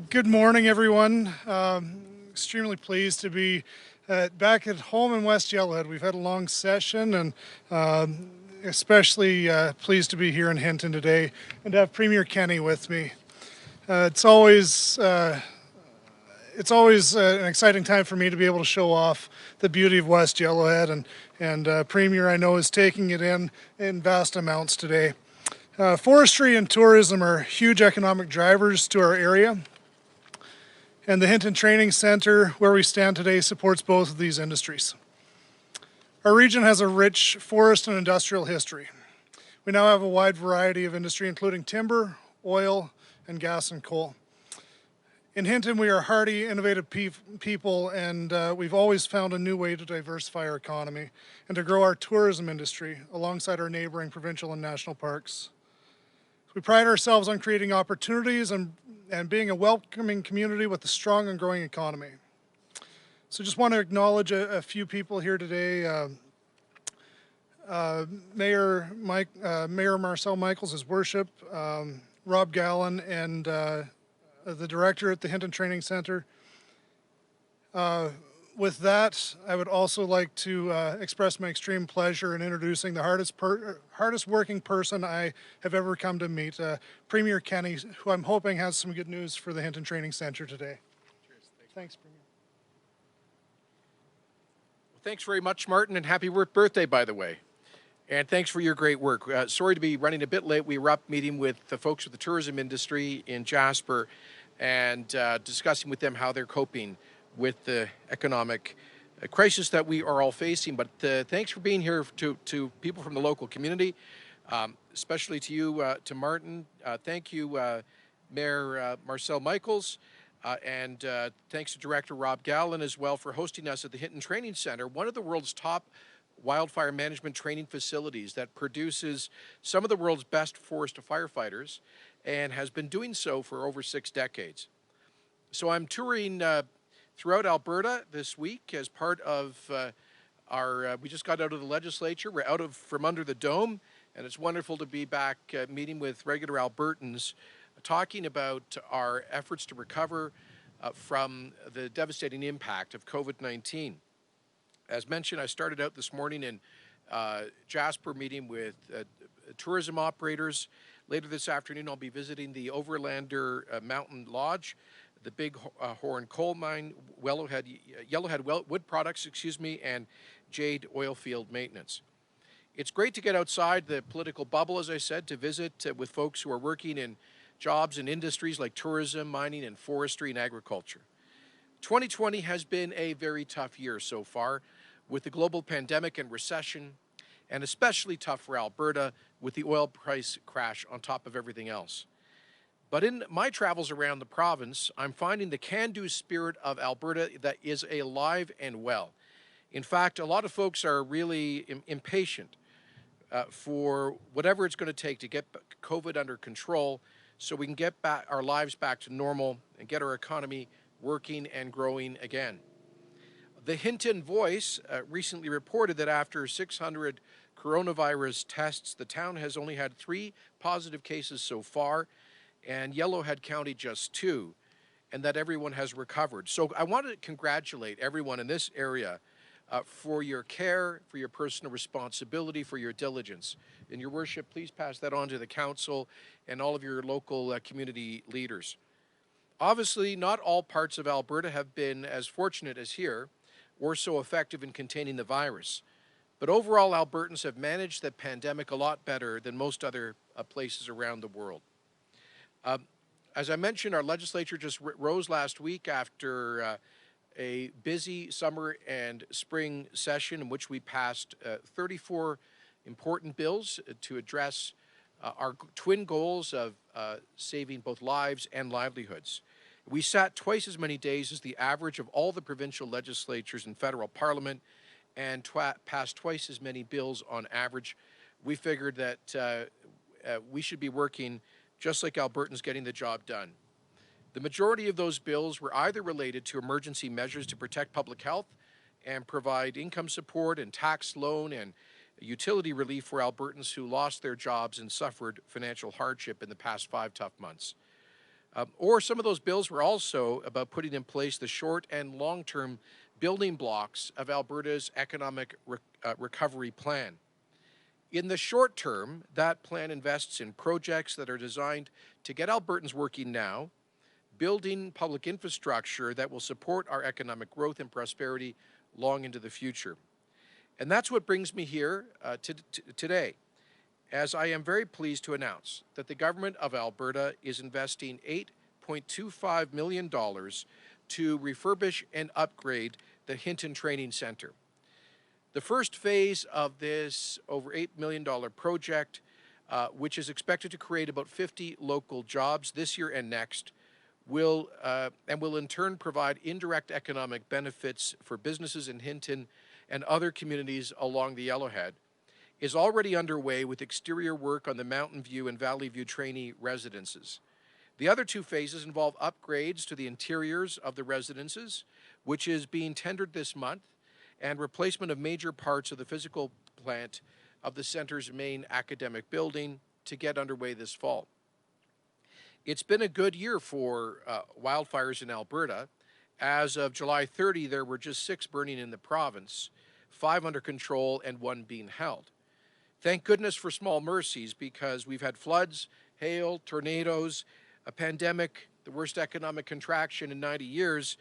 Good morning, everyone. Extremely pleased to be back at home in West Yellowhead. We've had a long session, and especially pleased to be here in Hinton today and to have Premier Kenney with me. It's always an exciting time for me to be able to show off the beauty of West Yellowhead, and Premier, I know, is taking it in vast amounts today. Forestry and tourism are huge economic drivers to our area, and the Hinton Training Centre, where we stand today, supports both of these industries. Our region has a rich forest and industrial history. We now have a wide variety of industry, including timber, oil, and gas and coal. In Hinton, we are hardy, innovative people, and we've always found a new way to diversify our economy and to grow our tourism industry alongside our neighboring provincial and national parks. We pride ourselves on creating opportunities and being a welcoming community with a strong and growing economy. So just want to acknowledge a few people here today. Mayor Marcel Michaels, His Worship, Rob Gallen, and the director at the Hinton Training Centre. With that, I would also like to express my extreme pleasure in introducing the hardest working person I have ever come to meet, Premier Kenney, who I'm hoping has some good news for the Hinton Training Centre today. Cheers. Thanks, Premier. Well, thanks very much, Martin, and happy birthday, by the way. And thanks for your great work. Sorry to be running a bit late. We were up meeting with the folks with the tourism industry in Jasper and discussing with them how they're coping with the economic crisis that we are all facing. But thanks for being here to people from the local community, especially to you, to Martin. Thank you, Mayor Marcel Michaels, and thanks to Director Rob Gallen as well for hosting us at the Hinton Training Centre, one of the world's top wildfire management training facilities that produces some of the world's best forest firefighters and has been doing so for over 6 decades. So I'm touring throughout Alberta this week as part of we just got out of the legislature. We're out from under the dome, and it's wonderful to be back meeting with regular Albertans, talking about our efforts to recover from the devastating impact of COVID-19. As mentioned, I started out this morning in Jasper meeting with tourism operators. Later this afternoon, I'll be visiting the Overlander Mountain Lodge, the Big Horn Coal Mine, Yellowhead Wood Products, and Jade Oilfield Maintenance. It's great to get outside the political bubble, as I said, to visit with folks who are working in jobs and industries like tourism, mining, and forestry and agriculture. 2020 has been a very tough year so far, with the global pandemic and recession, and especially tough for Alberta with the oil price crash on top of everything else. But in my travels around the province, I'm finding the can-do spirit of Alberta that is alive and well. In fact, a lot of folks are really impatient for whatever it's going to take to get COVID under control so we can get our lives back to normal and get our economy working and growing again. The Hinton Voice recently reported that after 600 coronavirus tests, the town has only had 3 positive cases so far, and Yellowhead County just 2, and that everyone has recovered. So I want to congratulate everyone in this area for your care, for your personal responsibility, for your diligence. And Your Worship, please pass that on to the council and all of your local community leaders. Obviously, not all parts of Alberta have been as fortunate as here or so effective in containing the virus. But overall, Albertans have managed the pandemic a lot better than most other places around the world. As I mentioned, our legislature just rose last week after a busy summer and spring session in which we passed 34 important bills to address our twin goals of saving both lives and livelihoods. We sat twice as many days as the average of all the provincial legislatures in federal parliament and passed twice as many bills on average. We figured that we should be working just like Albertans getting the job done. The majority of those bills were either related to emergency measures to protect public health and provide income support and tax loan and utility relief for Albertans who lost their jobs and suffered financial hardship in the past 5 tough months. Or some of those bills were also about putting in place the short and long-term building blocks of Alberta's economic recovery plan. In the short term, that plan invests in projects that are designed to get Albertans working now, building public infrastructure that will support our economic growth and prosperity long into the future. And that's what brings me here today, as I am very pleased to announce that the Government of Alberta is investing $8.25 million to refurbish and upgrade the Hinton Training Centre. The first phase of this over $8 million project, which is expected to create about 50 local jobs this year and next, will in turn provide indirect economic benefits for businesses in Hinton and other communities along the Yellowhead, is already underway with exterior work on the Mountainview and Valleyview trainee residences. The other two phases involve upgrades to the interiors of the residences, which is being tendered this month, and replacement of major parts of the physical plant of the center's main academic building to get underway this fall. It's been a good year for wildfires in Alberta. As of July 30, there were just 6 burning in the province, 5 under control and 1 being held. Thank goodness for small mercies, because we've had floods, hail, tornadoes, a pandemic, the worst economic contraction in 90 years,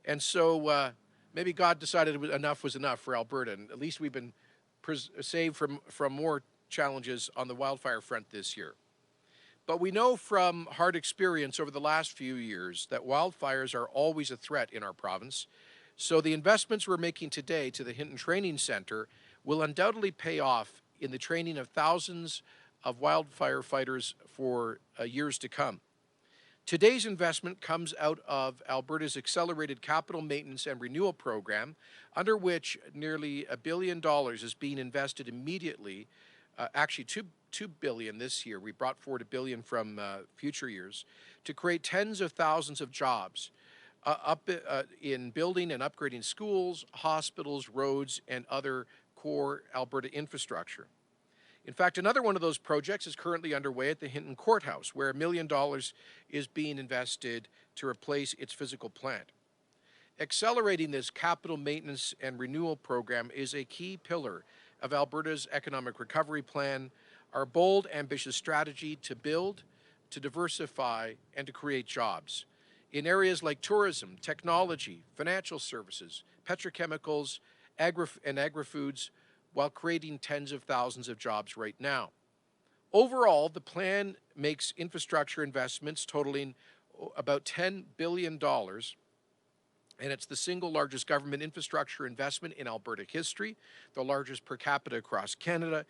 and so maybe God decided enough was enough for Alberta, and at least we've been saved from more challenges on the wildfire front this year. But we know from hard experience over the last few years that wildfires are always a threat in our province, so the investments we're making today to the Hinton Training Centre will undoubtedly pay off in the training of thousands of wildfire fighters for years to come. Today's investment comes out of Alberta's Accelerated Capital Maintenance and Renewal Program, under which nearly $1 billion is being invested immediately, actually $2 billion this year. We brought forward $1 billion from future years to create tens of thousands of jobs in building and upgrading schools, hospitals, roads, and other core Alberta infrastructure. In fact, another one of those projects is currently underway at the Hinton Courthouse, where $1 million is being invested to replace its physical plant. Accelerating this capital maintenance and renewal program is a key pillar of Alberta's economic recovery plan, our bold, ambitious strategy to build, to diversify, and to create jobs in areas like tourism, technology, financial services, petrochemicals, and agri-foods, while creating tens of thousands of jobs right now. Overall, the plan makes infrastructure investments totaling about $10 billion, and it's the single largest government infrastructure investment in Alberta history, the largest per capita across Canada,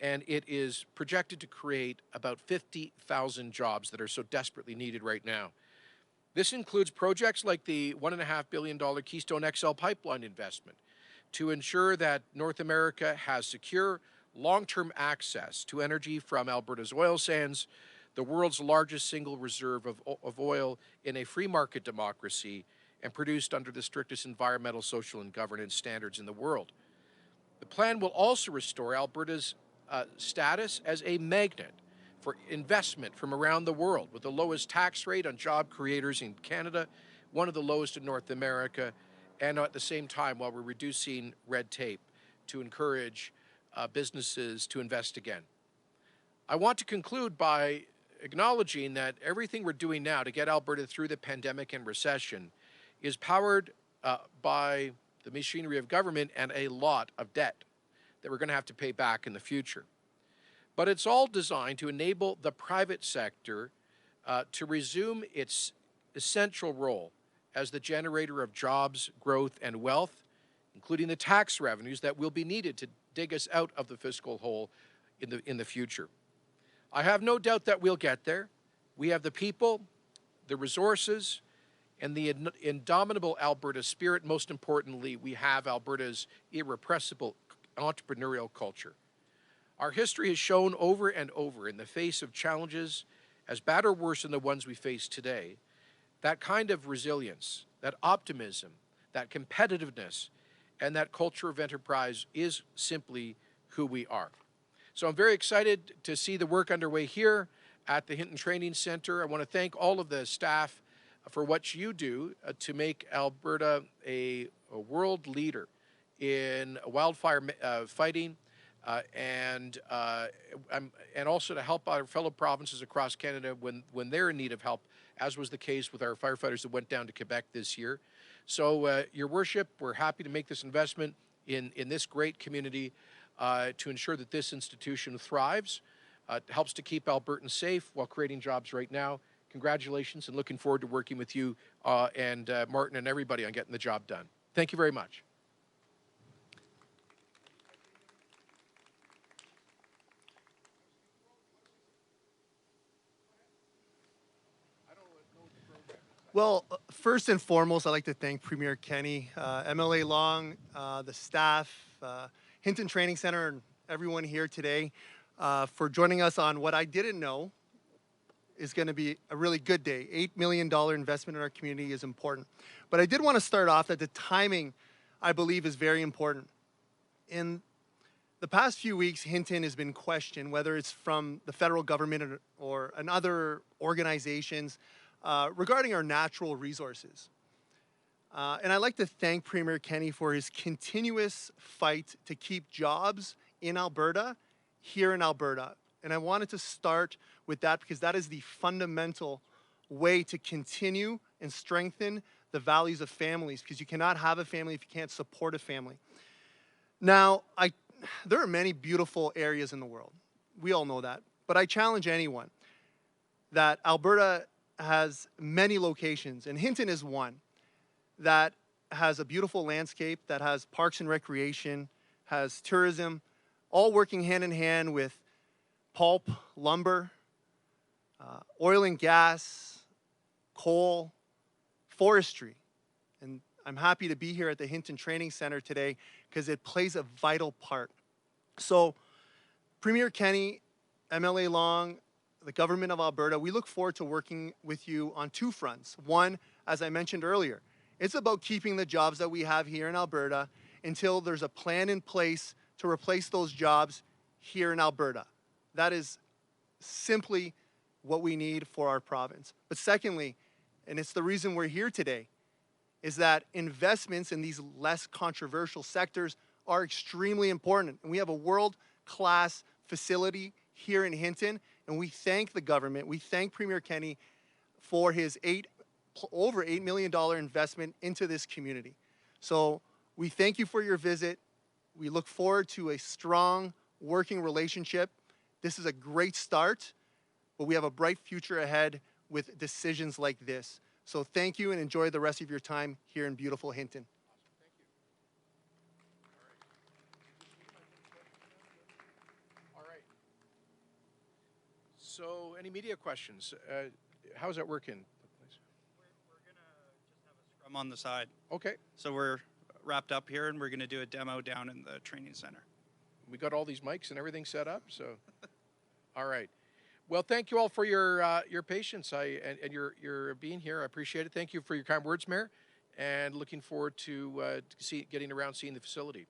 and it is projected to create about 50,000 jobs that are so desperately needed right now. This includes projects like the $1.5 billion Keystone XL pipeline investment, to ensure that North America has secure, long-term access to energy from Alberta's oil sands, the world's largest single reserve of oil in a free market democracy, and produced under the strictest environmental, social, and governance standards in the world. The plan will also restore Alberta's status as a magnet for investment from around the world, with the lowest tax rate on job creators in Canada, one of the lowest in North America, and at the same time, while we're reducing red tape to encourage businesses to invest again. I want to conclude by acknowledging that everything we're doing now to get Alberta through the pandemic and recession is powered by the machinery of government and a lot of debt that we're going to have to pay back in the future. But it's all designed to enable the private sector to resume its essential role as the generator of jobs, growth, and wealth, including the tax revenues that will be needed to dig us out of the fiscal hole in the future. I have no doubt that we'll get there. We have the people, the resources, and the indomitable Alberta spirit. Most importantly, we have Alberta's irrepressible entrepreneurial culture. Our history has shown over and over, in the face of challenges as bad or worse than the ones we face today, that kind of resilience, that optimism, that competitiveness, and that culture of enterprise is simply who we are. So I'm very excited to see the work underway here at the Hinton Training Centre. I want to thank all of the staff for what you do to make Alberta a world leader in wildfire fighting, and also to help our fellow provinces across Canada when they're in need of help, as was the case with our firefighters that went down to Quebec this year. So, Your Worship, we're happy to make this investment in this great community to ensure that this institution thrives, helps to keep Albertans safe while creating jobs right now. Congratulations, and looking forward to working with you and Martin and everybody on getting the job done. Thank you very much. Well, first and foremost, I'd like to thank Premier Kenney, MLA Long, the staff, Hinton Training Centre, and everyone here today for joining us on what I didn't know is going to be a really good day. $8 million investment in our community is important. But I did want to start off that the timing, I believe, is very important. In the past few weeks, Hinton has been questioned, whether it's from the federal government or other organizations, regarding our natural resources. And I'd like to thank Premier Kenney for his continuous fight to keep jobs in Alberta, here in Alberta. And I wanted to start with that because that is the fundamental way to continue and strengthen the values of families, because you cannot have a family if you can't support a family. Now, there are many beautiful areas in the world. We all know that. But I challenge anyone that Alberta has many locations, and Hinton is one, that has a beautiful landscape, that has parks and recreation, has tourism, all working hand in hand with pulp, lumber, oil and gas, coal, forestry. And I'm happy to be here at the Hinton Training Centre today because it plays a vital part. So, Premier Kenney, MLA Long, the government of Alberta, we look forward to working with you on two fronts. One, as I mentioned earlier, it's about keeping the jobs that we have here in Alberta until there's a plan in place to replace those jobs here in Alberta. That is simply what we need for our province. But secondly, and it's the reason we're here today, is that investments in these less controversial sectors are extremely important. And we have a world-class facility here in Hinton, and we thank the government, we thank Premier Kenney for his over $8 million investment into this community. So we thank you for your visit. We look forward to a strong working relationship. This is a great start, but we have a bright future ahead with decisions like this. So thank you and enjoy the rest of your time here in beautiful Hinton. So, any media questions? How's that working? We're going to just have a scrum on the side. Okay. So we're wrapped up here, and we're going to do a demo down in the training center. We got all these mics and everything set up, so. All right. Well, thank you all for your patience and your being here. I appreciate it. Thank you for your kind words, Mayor, and looking forward to getting around seeing the facility.